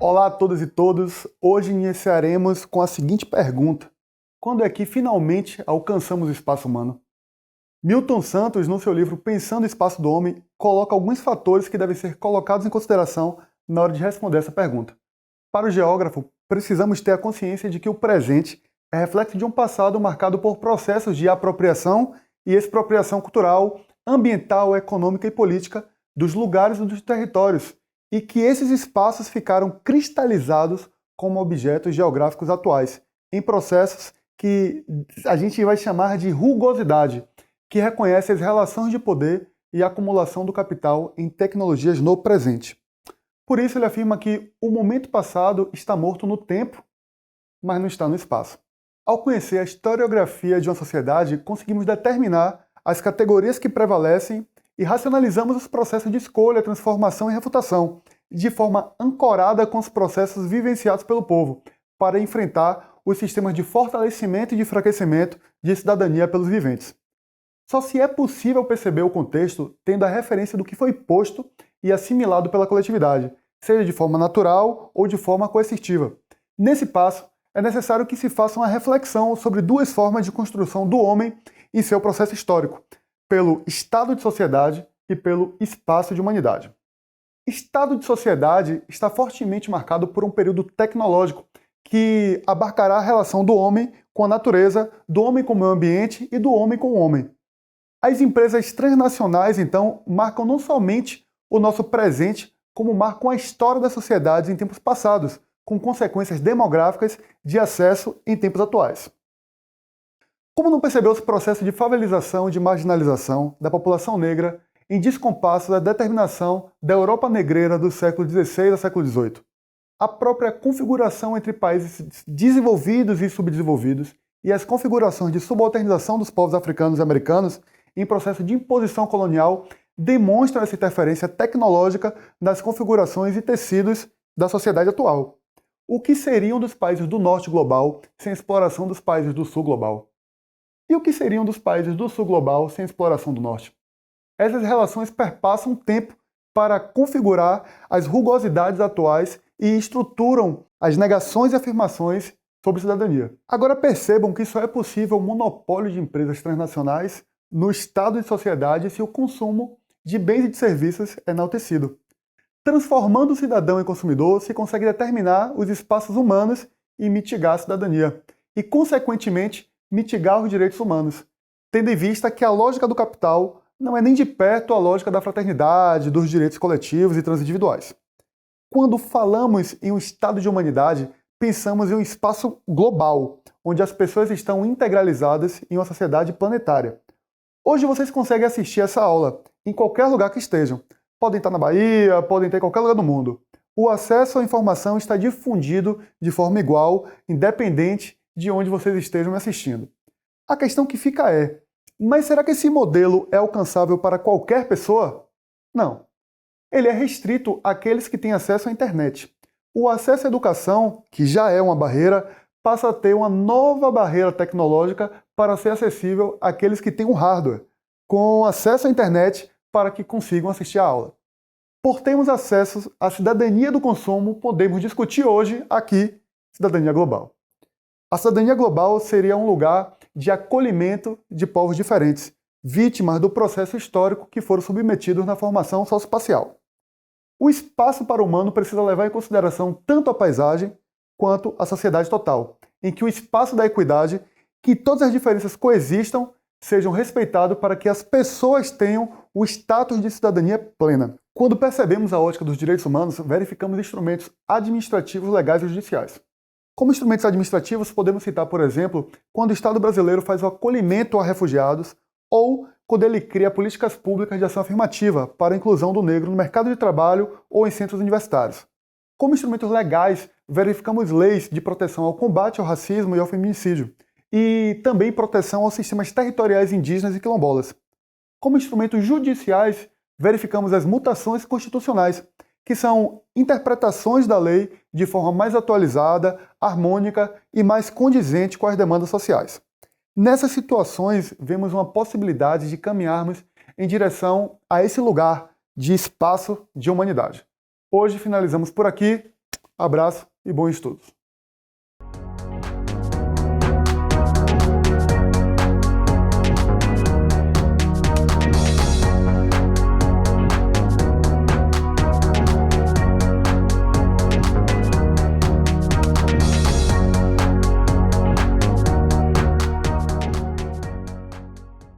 Olá a todas e todos. Hoje iniciaremos com a seguinte pergunta: quando é que finalmente alcançamos o espaço humano? Milton Santos, no seu livro Pensando o Espaço do Homem, coloca alguns fatores que devem ser colocados em consideração na hora de responder essa pergunta. Para o geógrafo, precisamos ter a consciência de que o presente é reflexo de um passado marcado por processos de apropriação e expropriação cultural, ambiental, econômica e política dos lugares e dos territórios, e que esses espaços ficaram cristalizados como objetos geográficos atuais, em processos que a gente vai chamar de rugosidade, que reconhece as relações de poder e acumulação do capital em tecnologias no presente. Por isso ele afirma que o momento passado está morto no tempo, mas não está no espaço. Ao conhecer a historiografia de uma sociedade, conseguimos determinar as categorias que prevalecem e racionalizamos os processos de escolha, transformação e refutação, de forma ancorada com os processos vivenciados pelo povo, para enfrentar os sistemas de fortalecimento e de enfraquecimento de cidadania pelos viventes. Só se é possível perceber o contexto tendo a referência do que foi posto e assimilado pela coletividade, seja de forma natural ou de forma coercitiva. Nesse passo, é necessário que se faça uma reflexão sobre duas formas de construção do homem em seu processo histórico, pelo estado de sociedade e pelo espaço de humanidade. Estado de sociedade está fortemente marcado por um período tecnológico que abarcará a relação do homem com a natureza, do homem com o meio ambiente e do homem com o homem. As empresas transnacionais, então, marcam não somente o nosso presente, como marcam a história das sociedades em tempos passados, com consequências demográficas de acesso em tempos atuais. Como não perceber os processos de favelização e de marginalização da população negra em descompasso da determinação da Europa negreira do século XVI ao século XVIII? A própria configuração entre países desenvolvidos e subdesenvolvidos e as configurações de subalternização dos povos africanos e americanos em processo de imposição colonial demonstram essa interferência tecnológica nas configurações e tecidos da sociedade atual. O que seriam dos países do norte global sem a exploração dos países do sul global? E o que seriam dos países do sul global sem a exploração do norte? Essas relações perpassam o tempo para configurar as rugosidades atuais e estruturam as negações e afirmações sobre cidadania. Agora percebam que só é possível o monopólio de empresas transnacionais no estado de sociedade se o consumo de bens e de serviços é enaltecido. Transformando o cidadão em consumidor, se consegue determinar os espaços humanos e mitigar a cidadania, e, consequentemente, mitigar os direitos humanos, tendo em vista que a lógica do capital não é nem de perto a lógica da fraternidade, dos direitos coletivos e transindividuais. Quando falamos em um estado de humanidade, pensamos em um espaço global, onde as pessoas estão integralizadas em uma sociedade planetária. Hoje vocês conseguem assistir essa aula em qualquer lugar que estejam. Podem estar na Bahia, podem estar em qualquer lugar do mundo. O acesso à informação está difundido de forma igual, independente de onde vocês estejam me assistindo. A questão que fica é, mas será que esse modelo é alcançável para qualquer pessoa? Não. Ele é restrito àqueles que têm acesso à internet. O acesso à educação, que já é uma barreira, passa a ter uma nova barreira tecnológica para ser acessível àqueles que têm um hardware, com acesso à internet para que consigam assistir a aula. Por termos acesso à cidadania do consumo, podemos discutir hoje aqui cidadania global. A cidadania global seria um lugar de acolhimento de povos diferentes, vítimas do processo histórico que foram submetidos na formação socioespacial. O espaço para o humano precisa levar em consideração tanto a paisagem quanto a sociedade total, em que o espaço da equidade, que todas as diferenças coexistam, sejam respeitados para que as pessoas tenham o status de cidadania plena. Quando percebemos a ótica dos direitos humanos, verificamos instrumentos administrativos, legais e judiciais. Como instrumentos administrativos, podemos citar, por exemplo, quando o Estado brasileiro faz o acolhimento a refugiados ou quando ele cria políticas públicas de ação afirmativa para a inclusão do negro no mercado de trabalho ou em centros universitários. Como instrumentos legais, verificamos leis de proteção ao combate ao racismo e ao feminicídio, e também proteção aos sistemas territoriais indígenas e quilombolas. Como instrumentos judiciais, verificamos as mutações constitucionais, que são interpretações da lei de forma mais atualizada, harmônica e mais condizente com as demandas sociais. Nessas situações, vemos uma possibilidade de caminharmos em direção a esse lugar de espaço de humanidade. Hoje finalizamos por aqui. Abraço e bons estudos!